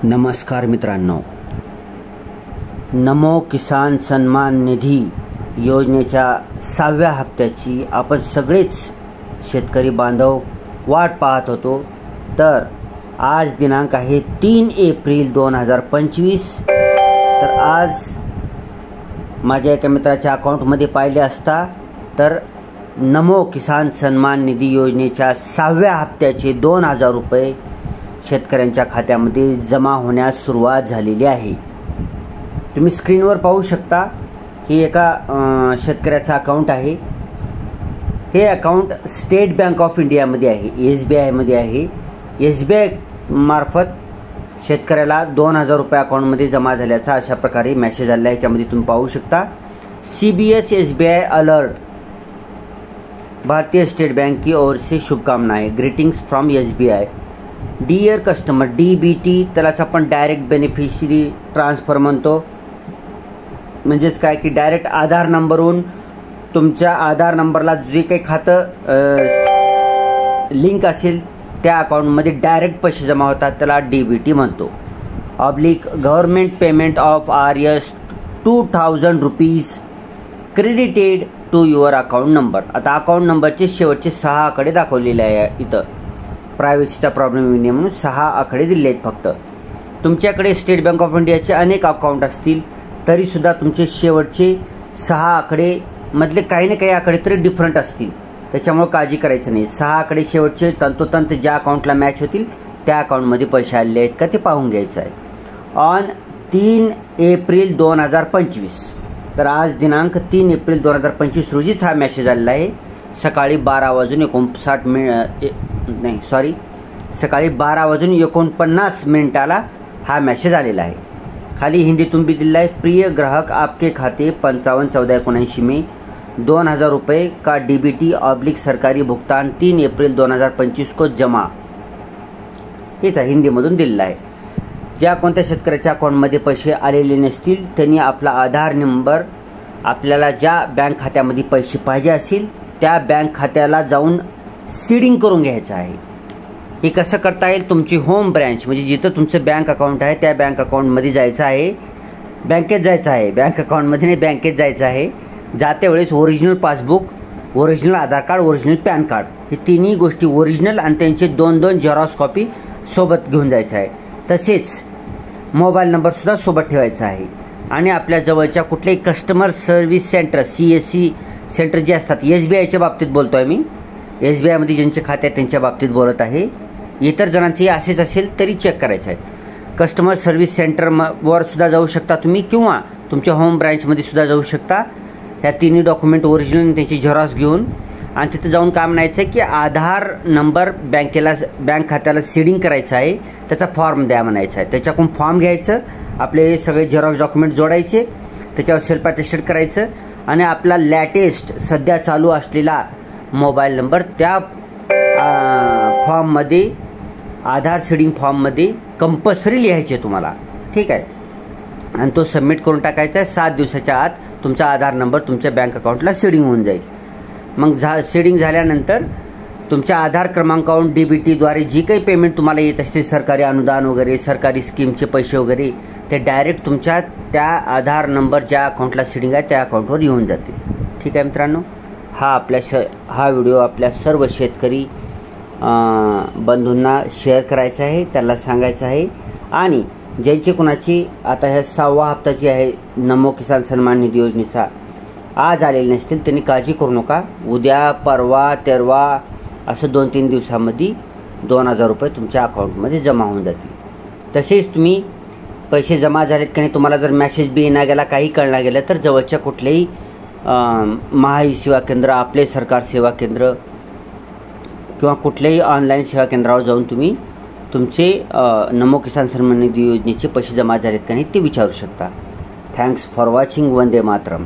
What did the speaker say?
नमस्कार मित्रांनो, नमो किसान सन्मान निधी योजनेच्या 6व्या हप्त्याची आपण सगळेच शेतकरी बांधव वाट पाहत होतो। तर आज दिनांक आहे 3 एप्रिल 2025। तर आज माझ्या एका मित्राच्या अकाउंटमध्ये पाहिले असता तर नमो किसान सन्मान निधी योजनेच्या 6व्या हप्त्याचे 2000 रुपये शेतकऱ्यांच्या खात्यामध्ये जमा होण्यास सुरुवात झालेली आहे। तुम्ही स्क्रीनवर पाहू शकता ही एका शेतकऱ्याचा अकाउंट आहे। हे अकाउंट स्टेट बँक ऑफ इंडियामध्ये आहे, SBI मध्ये आहे। SBI मार्फत शेतकऱ्याला 2000 रुपये अकाउंटमध्ये जमा झाल्याचा अशा प्रकारे मेसेज आला आहे। याच्यामध्ये तुम्ही पाहू शकता CBS SBI अलर्ट, भारतीय स्टेट बैंक की ओर से शुभकामनाएं, greetings from SBI। Dear customer DBT, त्यालाच आपण डायरेक्ट बेनिफिशरी ट्रान्सफर म्हणतो। म्हणजेच काय की डायरेक्ट आधार नंबरवरून तुमच्या आधार नंबरला जे काही खातं लिंक असेल त्या अकाउंटमध्ये डायरेक्ट पैसे जमा होतात, त्याला DBT म्हणतो। Oblique government payment of RS 2000 rupees credited to your account number. आता अकाउंट नंबरचे शेवटचे 6 आकडे दाखवलेले आहे। इथं प्रायव्हसीचा प्रॉब्लेम येऊ नये म्हणून 6 आकडे दिले आहेत फक्त। तुमच्याकडे स्टेट बँक ऑफ इंडियाचे अनेक अकाउंट असतील तरी सुद्धा तुमचे शेवटचे 6 आकडे मधले काही ना काही आकडे तरी डिफरंट असतील, त्याच्यामुळे काळजी करायचं नाही। 6 आकडे शेवटचे तंतोतंत ज्या अकाउंटला मॅच होतील त्या अकाउंटमध्ये पैसे आलेले आहेत का ते पाहून घ्यायचं आहे। ऑन 3 एप्रिल 2025, तर आज दिनांक 3 एप्रिल 2025 रोजीच हा मेसेज आलेला आहे। सकाळी 12:49 मिनिटाला हा मेसेज आलेला आहे। खाली हिंदीतून भी दिला है, प्रिय ग्राहक आपके खाते 55/14/79 में 2000 रुपये का DBT ऑब्लिक सरकारी भुगतान 3 एप्रिल 2025 को जमा, हेच हिंदीमधून दिलेला आहे। ज्या कोणत्या शेतकऱ्याच्या अकाउंटमध्ये पैसे आलेले नसतील त्यांनी आपला आधार नंबर, आपल्याला ज्या बँक खात्यामध्ये पैसे पाहिजे असतील त्या बँक खात्याला जाऊन सीडिंग करून घ्यायचं आहे। हे कसं करता येईल, तुमची होम ब्रँच म्हणजे जिथं तुमचं बँक अकाउंट आहे त्या बँक अकाउंटमध्ये जायचं आहे, बँकेत जायचं आहे, बँक अकाउंटमध्ये नाही बँकेत जायचं आहे। जाते वेळेस ओरिजिनल पासबुक, ओरिजिनल आधार कार्ड, ओरिजिनल पॅन कार्ड हे तिन्ही गोष्टी ओरिजिनल आणि त्यांचे 2-2 झेरॉक्स कॉपी सोबत घेऊन जायचं आहे। तसेच मोबाईल नंबरसुद्धा सोबत ठेवायचा आहे। आणि आपल्या जवळच्या कुठल्याही customer service centre CSC centre जे असतात, SBIच्या बाबतीत बोलतो आहे मी, SBI मध्ये ज्यांचे खाते आहेत त्यांच्या बाबतीत बोलत आहे। इतर जणांचे असेच असेल तरी चेक करायचं आहे। कस्टमर सर्व्हिस सेंटरवर सुद्धा जाऊ शकता तुम्ही किंवा तुमच्या होम ब्रँचमध्ये सुद्धा जाऊ शकता। ह्या तिन्ही डॉक्युमेंट ओरिजिनल त्यांची झेरॉक्स घेऊन आणि तिथे जाऊन काय म्हणायचं आहे की आधार नंबर बँक खात्याला सीडिंग करायचं आहे, त्याचा फॉर्म द्या म्हणायचं आहे। त्याच्याकडून फॉर्म घ्यायचं, आपले सगळे झेरॉक्स डॉक्युमेंट जोडायचे, त्याच्यावर सेल्फ अटेस्टेड करायचं आणि आपला लेटेस्ट सध्या चालू असलेला मोबाईल नंबर त्या फॉर्ममध्ये, आधार सीडिंग फॉर्ममध्ये कंपल्सरी लिहायचे तुम्हाला, ठीक आहे। आणि तो सबमिट करून टाकायचा आहे। 7 दिवसाच्या आत तुमचा आधार नंबर तुमच्या बँक अकाउंटला सीडिंग होऊन जाईल। मग सीडिंग झाल्यानंतर तुमच्या आधार क्रमांकावरून DBTद्वारे जी काही पेमेंट तुम्हाला येत असते, सरकारी अनुदान वगैरे, सरकारी स्कीमचे पैसे वगैरे, ते डायरेक्ट तुमच्या त्या आधार नंबर ज्या अकाउंटला सीडिंग आहे त्या अकाउंटवर येऊन जाते, ठीक आहे मित्रांनो। हा व्हिडिओ आपल्या सर्व शेतकरी बंधूंना शेअर करायचा आहे, त्याला सांगायचं आहे। आणि ज्यांची कोणाची आता ह्या 6व्या हप्त्याची आहे नमो किसान सन्मान निधी योजनेचा आज आलेले नसतील त्यांनी काळजी करू नका। उद्या, परवा, तेरवा असं 2-3 दिवसामध्ये 2000 रुपये तुमच्या अकाउंटमध्ये जमा होऊन जातील। तसेच तुम्ही पैसे जमा झालेत की नाही तुम्हाला जर मेसेज बी येणार गेला, काही कळणार गेलं तर जवळच्या कुठलेही महाई सेवा केंद्र, आपले सरकार सेवा केंद्र किंवा कुठल्याही ऑनलाईन सेवा केंद्रावर जाऊन तुम्ही तुमचे नमो किसान सन्मान निधी योजनेचे पैसे जमा झालेत का नाही ते विचारू शकता। Thanks for watching. Vande Mataram.